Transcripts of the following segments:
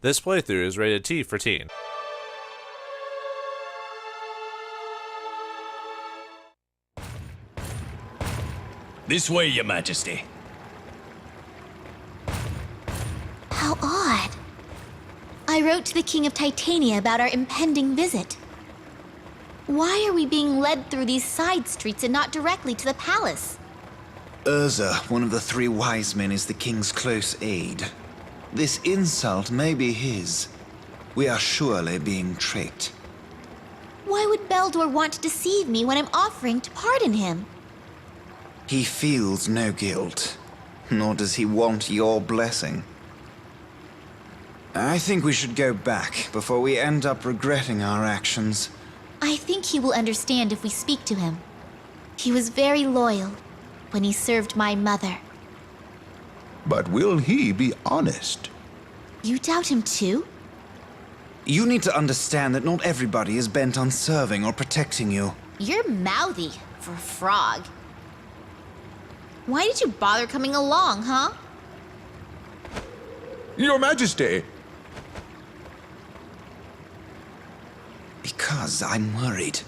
This playthrough is rated T for teen. This way, Your Majesty. How odd. I wrote to the King of Titania about our impending visit. Why are we being led through these side streets and not directly to the palace? Urza, one of the three wise men, is the king's close aide. This insult may be his. We are surely being tricked. Why would Beldor want to deceive me when I'm offering to pardon him? He feels no guilt, nor does he want your blessing. I think we should go back before we end up regretting our actions. I think he will understand if we speak to him. He was very loyal when he served my mother. But will he be honest? You doubt him too? You need to understand that not everybody is bent on serving or protecting you. You're mouthy for a frog. Why did you bother coming along, huh? Your Majesty! Because I'm worried.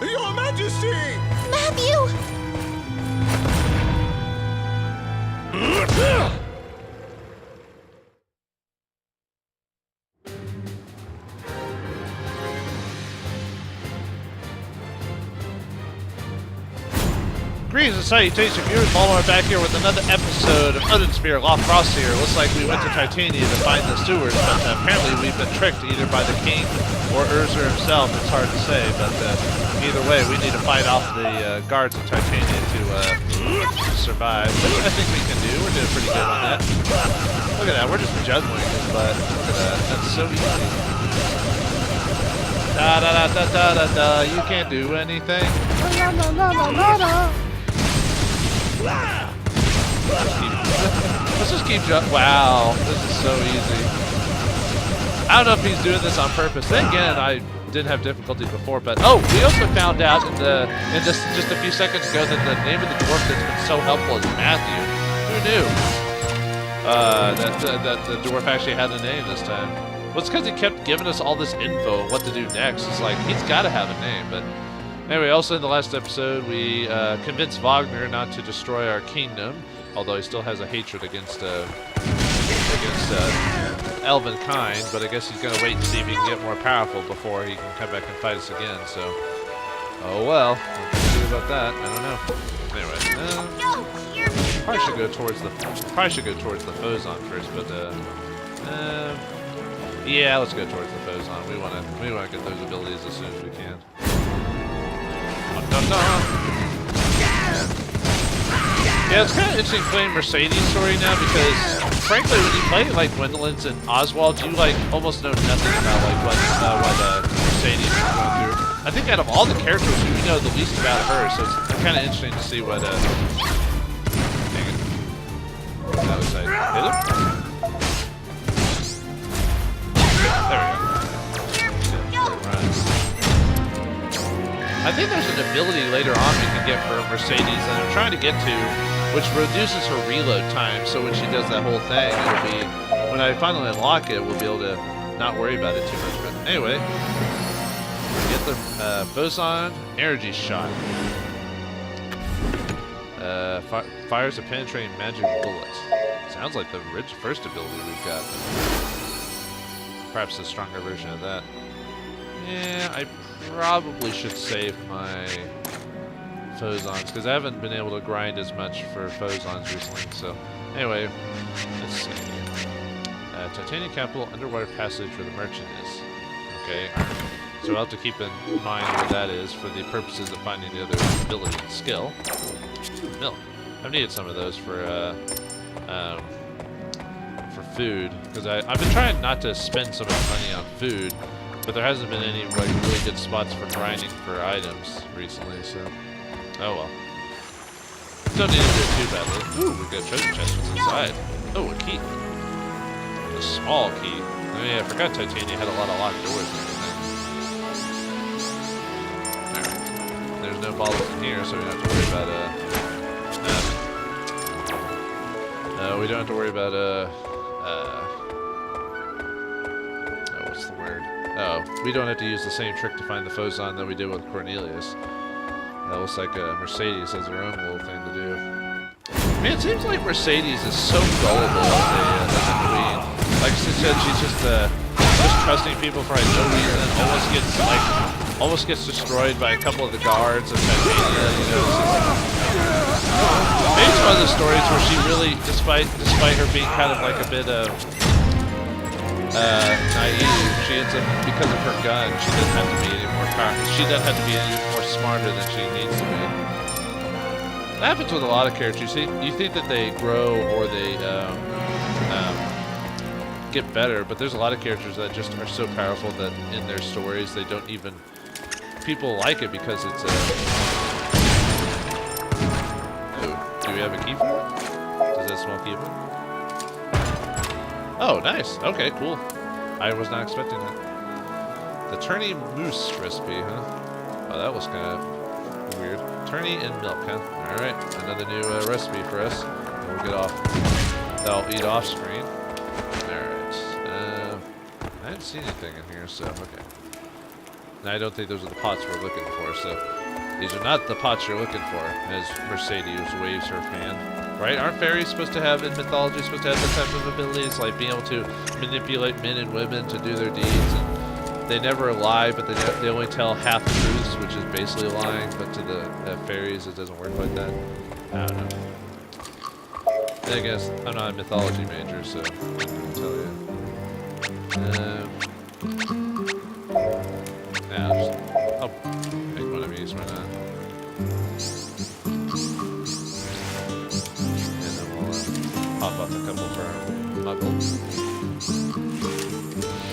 Your Majesty! Matthew! Greetings and salutations, viewers. Vauldemare back here with another episode of Odin Sphere Leifthrasir. Looks like we went to Titania to find the stewards, but apparently we've been tricked either by the king or Urza himself. It's hard to say, but either way, we need to fight off the guards of Titania to survive. Which I think we can do. We're doing pretty good on that. Look at that. We're just juggling it, but look at that. That's so easy. Da da da da da da da. You can't do anything. Let's just keep wow, this is so easy. I don't know if he's doing this on purpose. Then again, I didn't have difficulty before, but oh, we also found out in just a few seconds ago that the name of the dwarf that's been so helpful is Matthew. Who knew? That the dwarf actually had a name this time. Well, it's because he kept giving us all this info on what to do next. It's like he's got to have a name, but. Anyway, also in the last episode, we convinced Wagner not to destroy our kingdom, although he still has a hatred against elven kind, but I guess he's going to wait and see if he can get more powerful before he can come back and fight us again, so... Oh well, what can we do about that? I don't know. Anyway, probably should go towards the Fozon first, but yeah, let's go towards the Fozon. We want to get those abilities as soon as we can. Yeah, it's kind of interesting playing Mercedes' story now because, frankly, when you play like Gwendolyn's and Oswald, you like almost know nothing about like what Mercedes is going through. I think out of all the characters, we know the least about her, so it's kind of interesting to see what. Dang it! That was hit him. There we go. I think there's an ability later on we can get for Mercedes that I'm trying to get to, which reduces her reload time, so when she does that whole thing, it'll be, when I finally unlock it, we'll be able to not worry about it too much. But anyway, get the boson energy shot. Fires a penetrating magic bullet. Sounds like the first ability we've got. Perhaps a stronger version of that. Yeah, I probably should save my Fozons, because I haven't been able to grind as much for Fozons recently. So, anyway, let's see. Titania Capital, underwater passage where the merchant is. Okay, so I'll have to keep in mind where that is for the purposes of finding the other ability and skill. Milk. I've needed some of those for food, because I've been trying not to spend so much money on food. But there hasn't been any like really good spots for grinding for items recently, so oh well. Don't need to do it too badly. Ooh, we've got a treasure chest. What's inside? Oh, a key. A small key. Oh yeah, I forgot Titania had a lot of locked doors and everything. no bottles in here, so we don't have to worry about we don't have to worry about what's the word? Oh, we don't have to use the same trick to find the Phozon that we did with Cornelius. That looks like Mercedes has her own little thing to do. Man, it seems like Mercedes is so gullible as a queen. Like she said, she's just trusting people for no reason. Almost gets destroyed by a couple of the guards of Titania. You know, maybe it's one of the stories where she really, despite her being kind of like a bit of naive, she ends up, because of her gun, she doesn't have to be any more powerful. She doesn't have to be any more smarter than she needs to be. That happens with a lot of characters. You think that they grow or they get better, but there's a lot of characters that just are so powerful that in their stories they don't even. People like it because it's a. Oh, do we have a key for it? Does that small key for it? Oh, nice. Okay, cool. I was not expecting that. The Tourney Mousse recipe, huh? Oh, that was kind of weird. Tourney and milk, huh? Alright, another new recipe for us. And we'll get off. That'll eat off screen. Alright. I didn't see anything in here, so okay. And I don't think those are the pots we're looking for, so these are not the pots you're looking for, as Mercedes waves her hand. Right? Aren't fairies supposed to have, in mythology, supposed to have the type of abilities, like being able to manipulate men and women to do their deeds? And they never lie, but they only tell half the truths, which is basically lying, but to the fairies it doesn't work like that. I don't know. I guess I'm not a mythology major, so I can tell you. I'll make one of these right now. And then we'll pop up a couple for Muggle.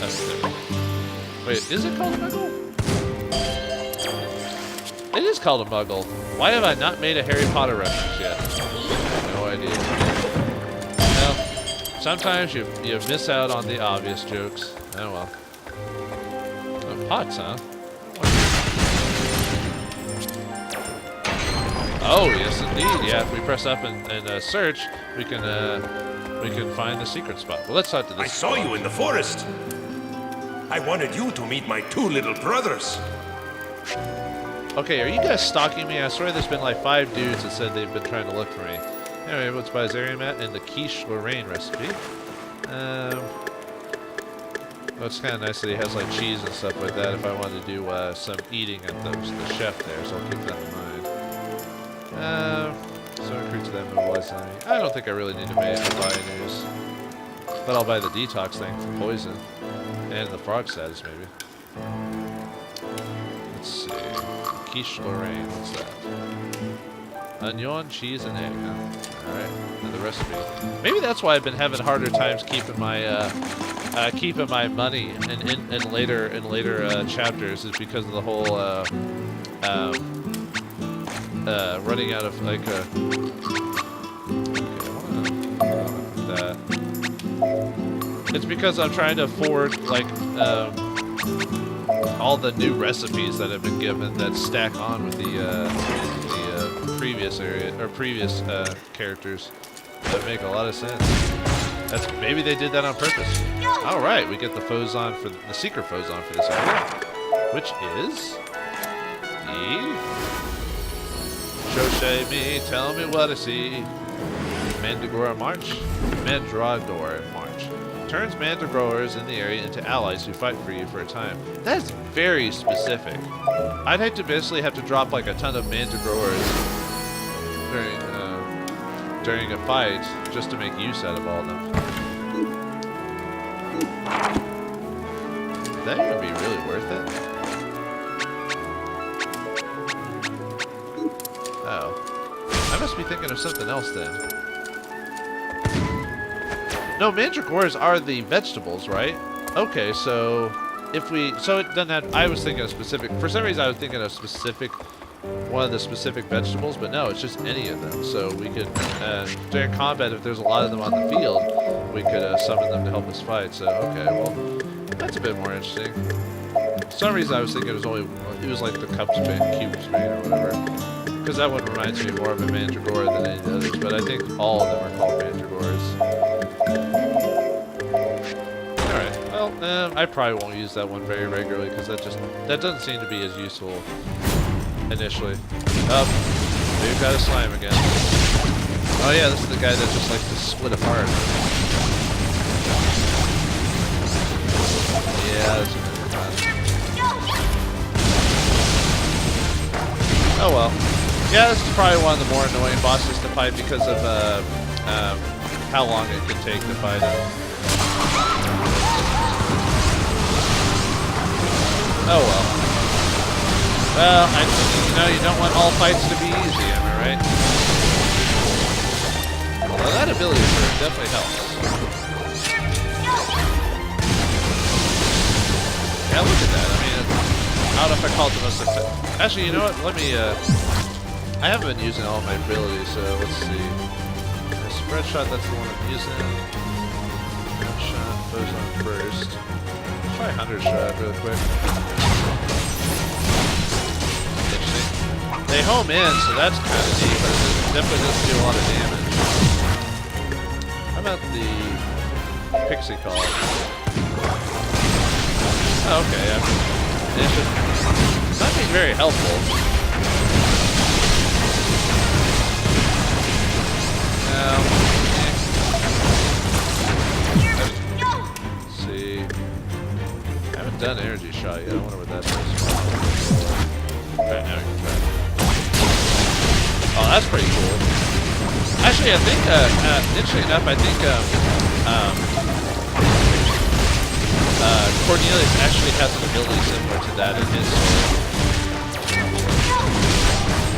That's good. Wait, is it called a Muggle? It is called a Muggle. Why have I not made a Harry Potter reference yet? No idea. Well, sometimes you miss out on the obvious jokes. Oh well. Oh, pots, huh? Oh yes, indeed. Yeah, if we press up and search, we can find the secret spot. Well, let's talk to this. I saw you in the forest. I wanted you to meet my two little brothers. Okay, are you guys stalking me? I swear there's been like 5 dudes that said they've been trying to look for me. Anyway, let's buy Erion and the quiche Lorraine recipe. Well, it's kind of nice that he has like cheese and stuff like that if I wanted to do some eating at the chef there, so I'll keep that in mind. So recruit to them and poison. I don't think I really need to buy news. But I'll buy the detox thing for poison. And the frog status, maybe. Let's see. Quiche Lorraine, what's that? Onion, cheese, and egg, huh? Alright, and the recipe. Maybe that's why I've been having harder times keeping my money in later chapters, is because of the whole running out of like that. It's because I'm trying to afford like all the new recipes that have been given that stack on with the previous characters. That make a lot of sense. Maybe they did that on purpose. All right, we get the Phozon for the secret Phozon for this area, which is the Show me, tell me what I see. Mandragora March. Turns Mandragoras in the area into allies who fight for you for a time. That's very specific. I'd hate to basically have to drop like a ton of Mandragoras during a fight just to make use out of all of them. That would be really worth it. Oh. I must be thinking of something else then. No, mandragoras are the vegetables, right? Okay, so if so it doesn't have, I was thinking of specific, for some reason I was thinking of one of the specific vegetables, but no, it's just any of them. So we could, during combat, if there's a lot of them on the field, we could summon them to help us fight. So, okay, well, that's a bit more interesting. For some reason I was thinking it was like the cubes made or whatever. Because that one reminds me more of a mandragora than any of the others, but I think all of them are called mandragoras. Alright, well, I probably won't use that one very regularly because that doesn't seem to be as useful initially. Oh, we've got a slime again. Oh yeah, this is the guy that just likes to split apart. Yeah, that's another time. Oh well. Yeah, this is probably one of the more annoying bosses to fight because of how long it could take to fight him. Oh well. Well, you don't want all fights to be easy, am I right? Although that ability definitely helps. Yeah, look at that. I mean, I don't know if I call it the most effective. Actually, you know what? Let me, I haven't been using all my abilities, so let's see. Spread shot, that's the one I'm using. Spread shot, goes on first. Let's try 100 shot real quick. Interesting. They home in, so that's kind of neat, but it definitely doesn't do a lot of damage. How about the pixie call? Oh, okay, it's not being very helpful. Let's see. I haven't done energy shot yet. I wonder what that does. Okay, now we can try it. Oh, that's pretty cool. Actually, I think, interesting enough, I think, Cornelius actually has an ability similar to that in his story.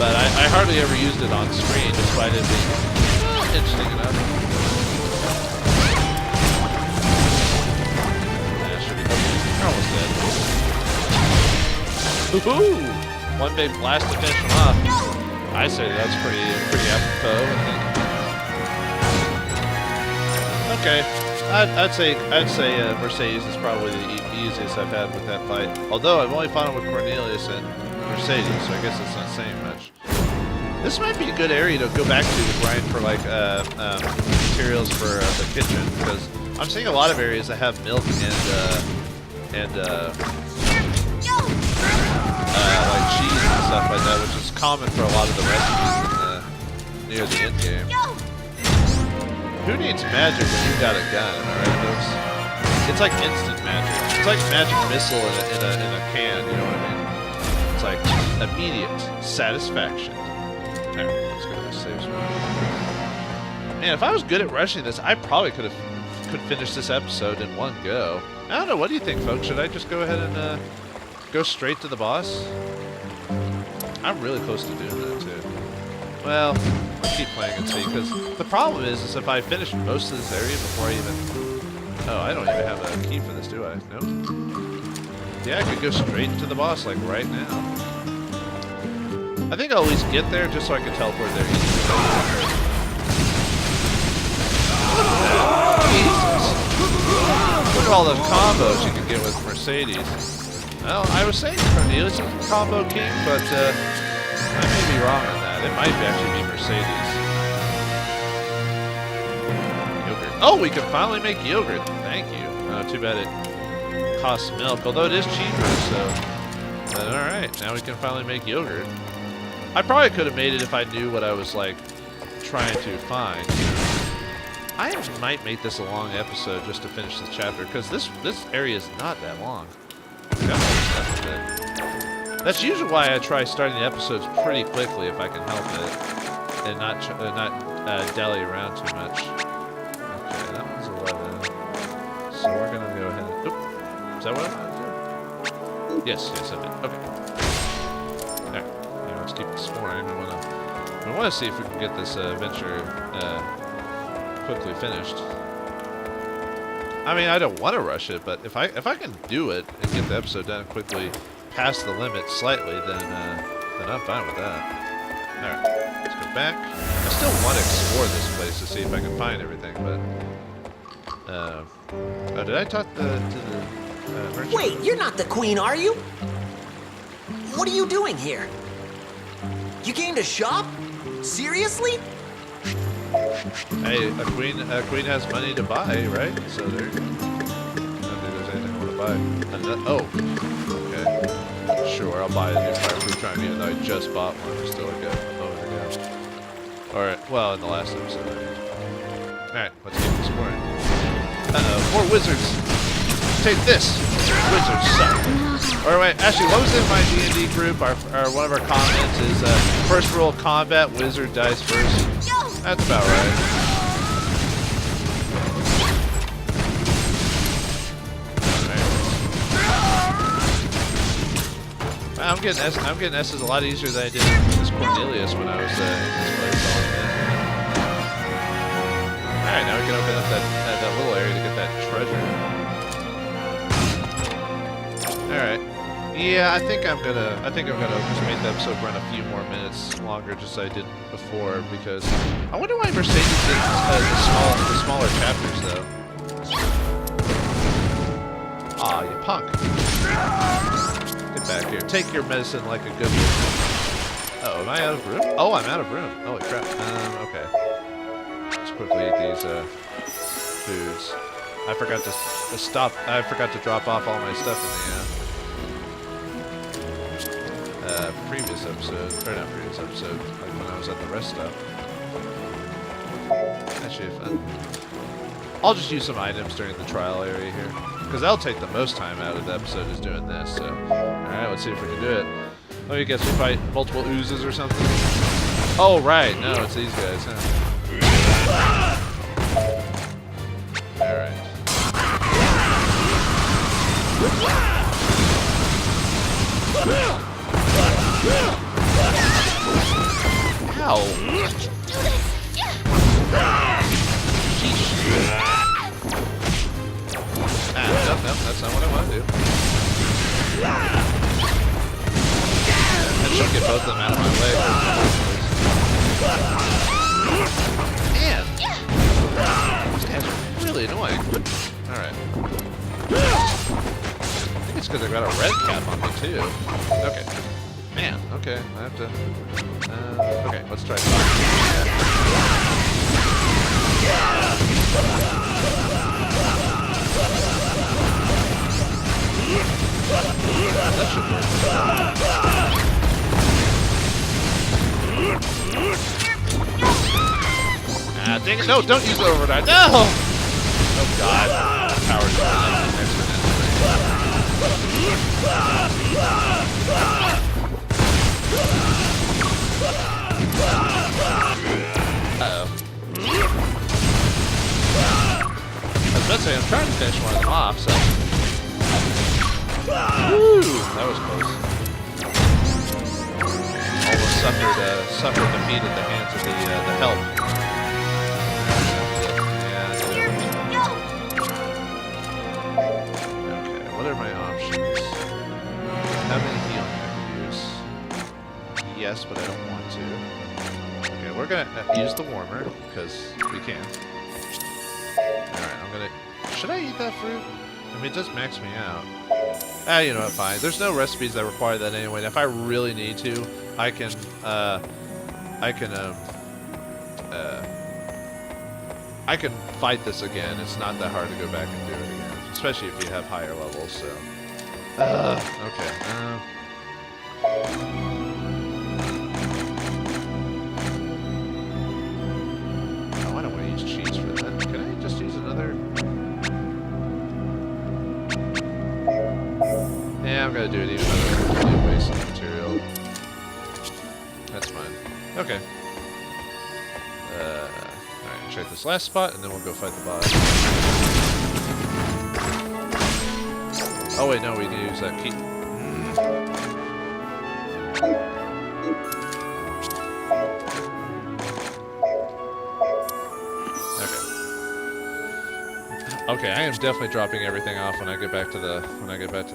But I hardly ever used it on screen, despite it being interesting enough. Yeah, should be good. You're almost dead. Woohoo! One big blast to finish him off. I say that's pretty apropos. Okay. I'd say Mercedes is probably the easiest I've had with that fight. Although I've only fought him with Cornelius and Mercedes, so I guess it's not saying much. This might be a good area to go back to grind for like materials for the kitchen, because I'm seeing a lot of areas that have milk and like cheese and stuff like that, which is common for a lot of the recipes near the end game. Who needs magic when you got a gun, am I right, folks? It's like instant magic. It's like magic missile in a can, you know what I mean? It's like immediate satisfaction. Alright, let's go to the save spot. Man, if I was good at rushing this, I probably could finish this episode in one go. I don't know, what do you think, folks? Should I just go ahead and go straight to the boss? I'm really close to doing that too. Well, I'll keep playing and see, because the problem is if I finish most of this area before I even... Oh, I don't even have a key for this, do I? No? Yeah, I could go straight to the boss, like, right now. I think I'll at least get there, just so I can teleport there easily. Jesus! Look at all the combos you can get with Mercedes. Well, I was saying Cornelius is a combo king, but I may be wrong on that. It might actually be Mercedes. Yogurt. Oh, we can finally make yogurt. Thank you. Too bad it costs milk, although it is cheaper, so... But alright, now we can finally make yogurt. I probably could have made it if I knew what I was, like, trying to find. I might make this a long episode just to finish this chapter, because this area is not that long. That's usually why I try starting the episodes pretty quickly if I can help it, and not dally around too much. Okay, that one's 11. So we're gonna go ahead. Oop, is that what I wanted to do? Yes, I did. Okay. All right. Now let's keep exploring. We want to see if we can get this adventure quickly finished. I mean, I don't want to rush it, but if I can do it and get the episode done quickly, past the limit slightly, then I'm fine with that. All right, let's go back. I still want to explore this place to see if I can find everything, but oh, did I talk to the merchant. Wait, you're not the queen, are you? What are you doing here? You came to shop? Seriously? Hey, a queen has money to buy, right? So there you go. I don't think there's anything I want to buy. Oh, okay. Sure, I'll buy a new fireproof triumph even though I just bought one. We're still like a moment ago. Alright, well, in the last episode. Alright, let's keep exploring. Uh-oh, more wizards! Take this! Wizards suck. Or wait, actually, what was in my D&D group? One of our comments is, first rule of combat, wizard dies first. That's about right. I'm getting S's a lot easier than I did as Cornelius when I was in this place. Alright, now we can open up that little area to get that treasure. Alright. Yeah, I think I'm gonna just make the episode run a few more minutes longer just as I did before because I wonder why Mercedes did the smaller chapters though. Aw, you punk. Get back here. Take your medicine like a good one. Uh-oh, am I out of room? Oh, I'm out of room. Holy crap. Okay. Let's quickly eat these foods. I forgot to drop off all my stuff in the previous episode. Or not previous episode, like when I was at the rest stop. Actually, I'll just use some items during the trial area here. Because that'll take the most time out of the episode is doing this, so. Alright, let's see if we can do it. Let me guess we fight multiple oozes or something. Oh, right. No, it's these guys, huh? Alright. Ow! Nope, that's not what I want to do. I should get both of them out of my way. Man! These guys are really annoying. Alright. I think it's because I got a red cap on me, too. Okay. Man, okay. I have to... okay, let's try this. That should work. Ah, dang it. No, don't use the overdrive. No! Oh, God. Power Uh-oh. I was about to say, I'm trying to finish one of them off, so... Woo! That was close. Almost suffered defeat at the hands of the help. Yeah. Okay, what are my options? How many healing I can use? Yes, but I don't want to. Okay, we're gonna use the warmer because we can. All right, I'm gonna. Should I eat that fruit? I mean, it does max me out. Ah, you know what, fine. There's no recipes that require that anyway. And if I really need to, I can fight this again. It's not that hard to go back and do it again, especially if you have higher levels, so. Okay. Oh, I don't want to use cheese for that. Can I just use another? Yeah, I'm gonna do it even though I'm wasting material. That's fine. Okay. Alright, check this last spot and then we'll go fight the boss. Oh wait, no, we need to use that key. Okay, I am definitely dropping everything off when I get back to the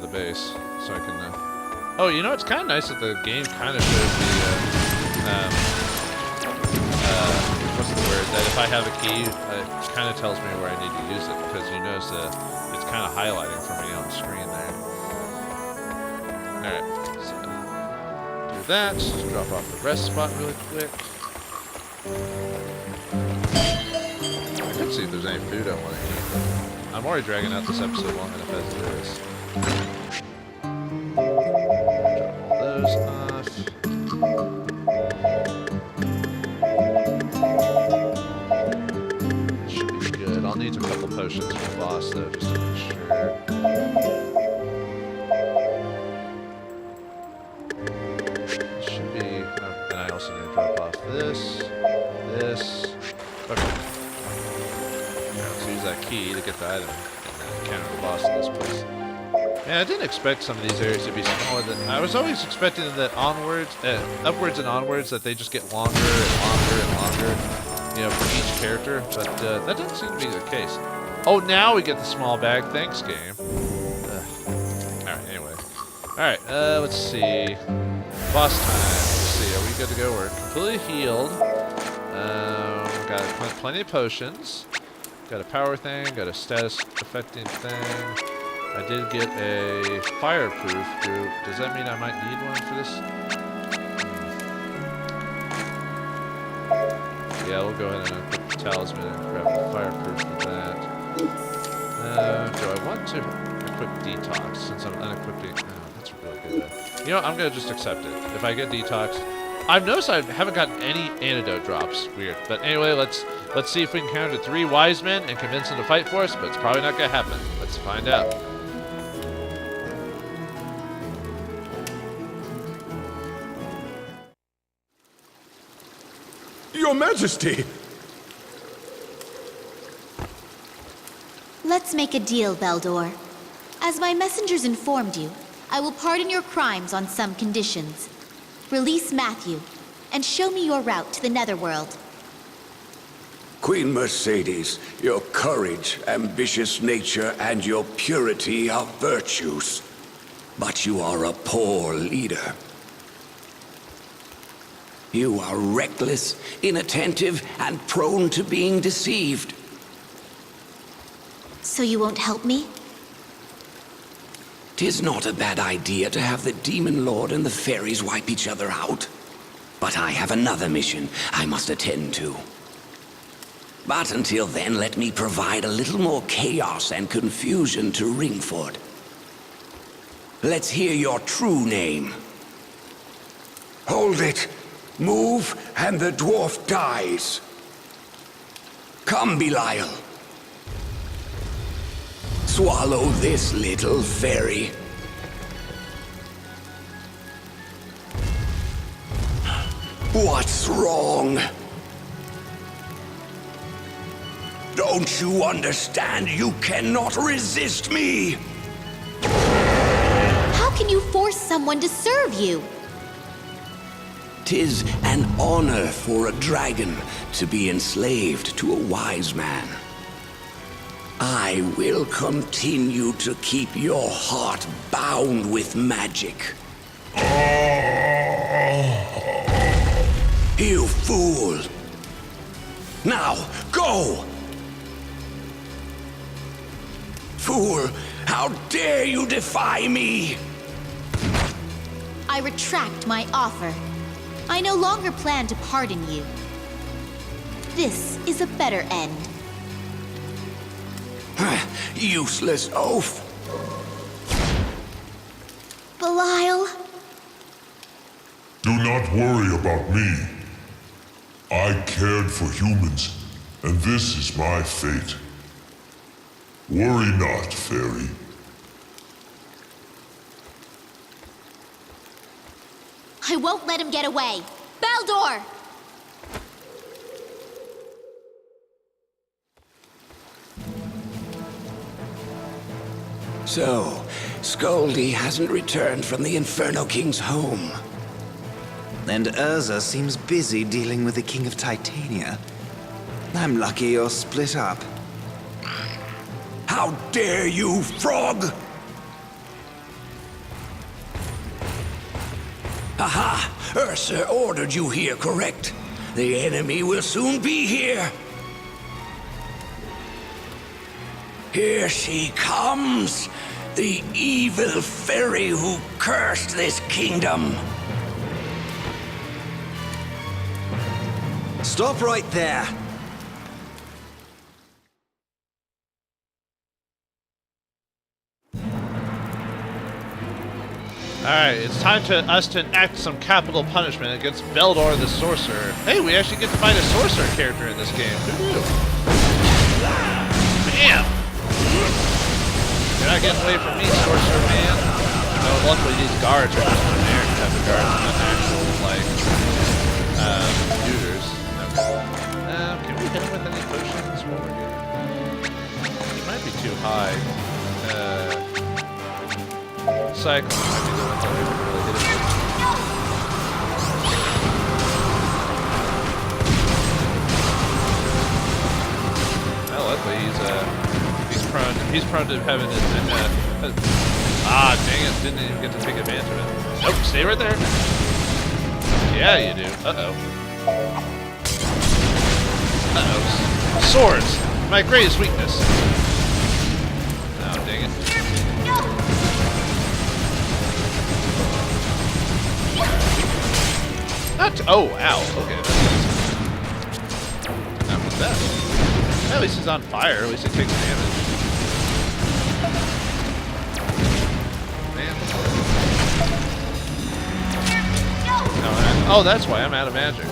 base, so I can. Oh, you know, it's kind of nice that the game kind of shows the what's the word? That if I have a key, it kind of tells me where I need to use it because you notice that it's kind of highlighting for me on screen there. Alright, so do that. Drop off the rest spot really quick. I can see if there's any food I want to eat. I'm already dragging out this episode long enough as it is. Drop all those off. Should be good. I'll need a couple potions for the boss though, just to make sure. Should be. Oh, and I also need to drop off this. Okay. Now let's use that key to get the item and then encounter the boss in this place. Man, I didn't expect some of these areas to be smaller than... I was always expecting that upwards and onwards, that they just get longer and longer and longer, you know, for each character, but that doesn't seem to be the case. Oh, now we get the small bag. Thanks, game. Alright, anyway. Alright, let's see. Boss time. Let's see, are we good to go? We're completely healed. Got plenty of potions. Got a power thing, got a status affecting thing. I did get a fireproof group. Does that mean I might need one for this? Yeah, we'll go ahead and equip the talisman and grab the fireproof for that. Do I want to equip detox since I'm unequipping? Oh, that's really good though. You know, I'm gonna just accept it. If I get detox, I've noticed I haven't gotten any antidote drops. Weird. But anyway, let's see if we can encounter 3 wise men and convince them to fight for us, but it's probably not gonna happen. Let's find out. Your Majesty! Let's make a deal, Valdor. As my messengers informed you, I will pardon your crimes on some conditions. Release Matthew, and show me your route to the Netherworld. Queen Mercedes, your courage, ambitious nature, and your purity are virtues. But you are a poor leader. You are reckless, inattentive, and prone to being deceived. So you won't help me? 'Tis not a bad idea to have the Demon Lord and the fairies wipe each other out. But I have another mission I must attend to. But until then, let me provide a little more chaos and confusion to Ringford. Let's hear your true name. Hold it. Move, and the dwarf dies. Come, Belial. Swallow this, little fairy. What's wrong? Don't you understand? You cannot resist me! How can you force someone to serve you? 'Tis an honor for a dragon to be enslaved to a wise man. I will continue to keep your heart bound with magic. You fool! Now, go! Fool, how dare you defy me? I retract my offer. I no longer plan to pardon you. This is a better end. Useless oaf. Belial? Do not worry about me. I cared for humans, and this is my fate. Worry not, fairy. I won't let him get away. Valdor! So, Scoldy hasn't returned from the Inferno King's home. And Urza seems busy dealing with the King of Titania. I'm lucky you're split up. How dare you, frog! Aha! Ursa ordered you here, correct? The enemy will soon be here. Here she comes. The evil fairy who cursed this kingdom. Stop right there. Alright, it's time to us to enact some capital punishment against Vauldemare the Sorcerer. Hey, we actually get to fight a sorcerer character in this game. Who knew? Bam! You're not getting away from me, sorcerer man. Oh, luckily these guards are just generic type of guards, not actual, like, shooters. Okay. Can we hit him with any potions while we're here? It might be too high. Cyclone might be the one that we can really hit it with. Well, luckily he's prone to having his dang it, didn't even get to take advantage of it. Nope, stay right there. Yeah, you do. Uh-oh. Swords! My greatest weakness. Oh, dang it. Oh, ow. Okay, that's nice. Not with that. At least he's on fire. At least he takes damage. Man. Oh, that's why I'm out of magic.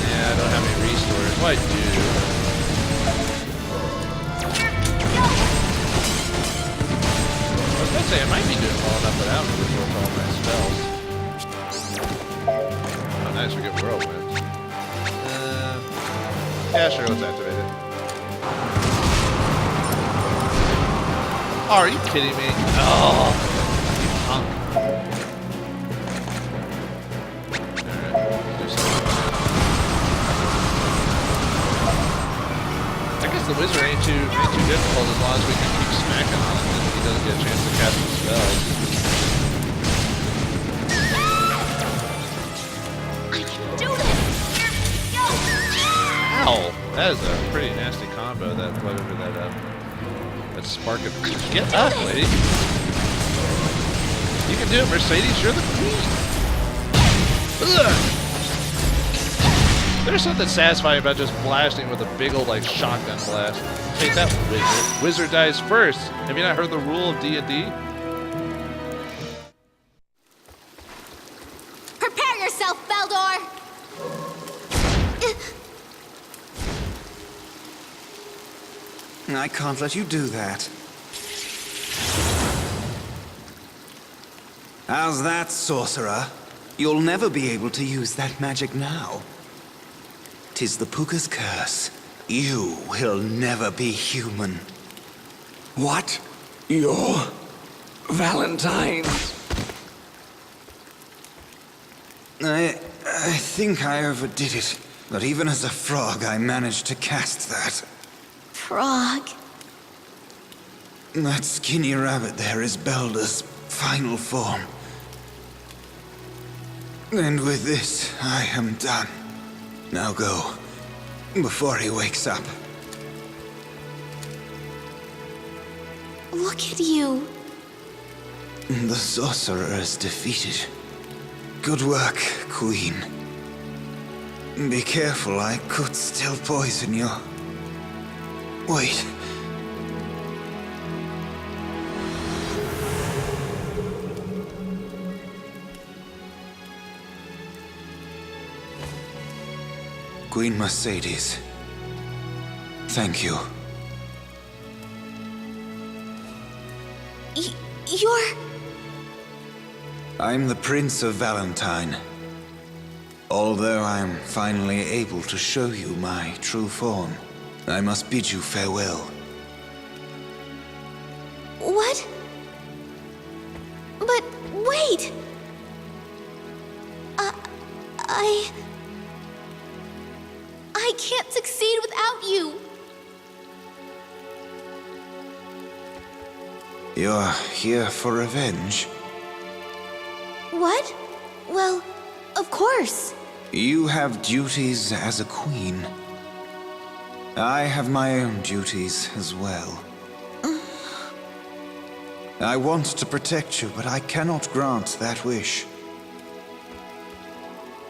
Yeah, I don't have any restores. Well, I do. I was gonna say I might be doing well enough without restore for all my spells. Oh, nice, we get whirlwind. Yeah, sure, let's activate it. Oh, are you kidding me? Oh, you punk. Alright, do something. I guess the wizard ain't too difficult as long as we can keep smacking on him and he doesn't get a chance to cast his spells. I can do this! Ow! That is a pretty nasty combo, that whatever that spark of get up, lady! You can do it, Mercedes, you're the queen! Ugh. There's something satisfying about just blasting with a big old like shotgun blast. Take that, wizard. Wizard dies first. Have you not heard the rule of D&D? Prepare yourself, Vauldemare! I can't let you do that. How's that, sorcerer? You'll never be able to use that magic now. 'Tis the Puka's curse. You will never be human. What? Your Valentine? I think I overdid it. But even as a frog, I managed to cast that. Frog. That skinny rabbit there is Belder's final form. And with this, I am done. Now go, before he wakes up. Look at you. The sorcerer is defeated. Good work, Queen. Be careful, I could still poison you. Wait. Queen Mercedes, thank you. You're... I'm the Prince of Valentine. Although I'm finally able to show you my true form, I must bid you farewell. What? But wait! I can't succeed without you! You're here for revenge? What? Well, of course. You have duties as a queen. I have my own duties as well. I want to protect you, but I cannot grant that wish.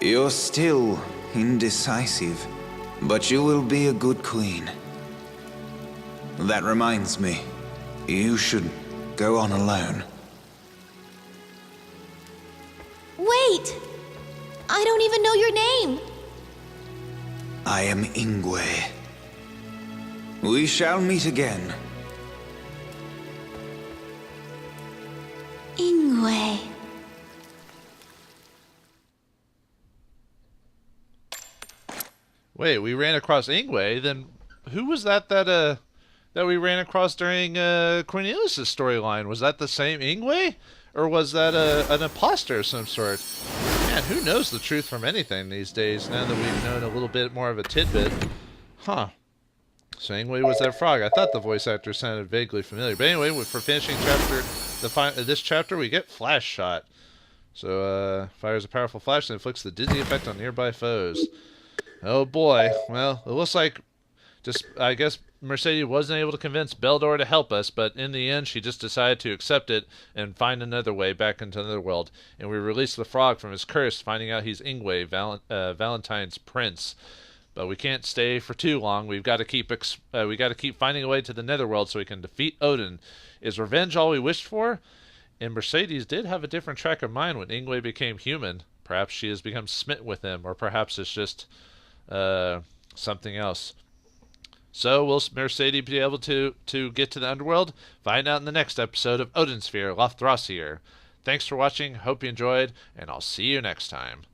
You're still indecisive, but you will be a good queen. That reminds me, you should go on alone. Wait! I don't even know your name! I am Ingwe. We shall meet again. Ingwe. Wait, we ran across Ingwe, then who was that that we ran across during Cornelius' storyline? Was that the same Ingwe? Or was that an imposter of some sort? Man, who knows the truth from anything these days, now that we've known a little bit more of a tidbit? Huh. So Ingwe was that frog. I thought the voice actor sounded vaguely familiar. But anyway, for finishing this chapter, we get Flash Shot. So, fires a powerful flash that inflicts the dizzy effect on nearby foes. Oh boy. Well, it looks like I guess Mercedes wasn't able to convince Beldor to help us, but in the end she just decided to accept it and find another way back into the world. And we release the frog from his curse, finding out he's Ingwe, Valentine's prince. But we can't stay for too long. We've got to keep finding a way to the Netherworld so we can defeat Odin. Is revenge all we wished for? And Mercedes did have a different track of mind when Ingwe became human. Perhaps she has become smitten with him, or perhaps it's just something else. So will Mercedes be able to get to the underworld? Find out in the next episode of Odin Sphere Leifthrasir. Thanks for watching, hope you enjoyed, and I'll see you next time.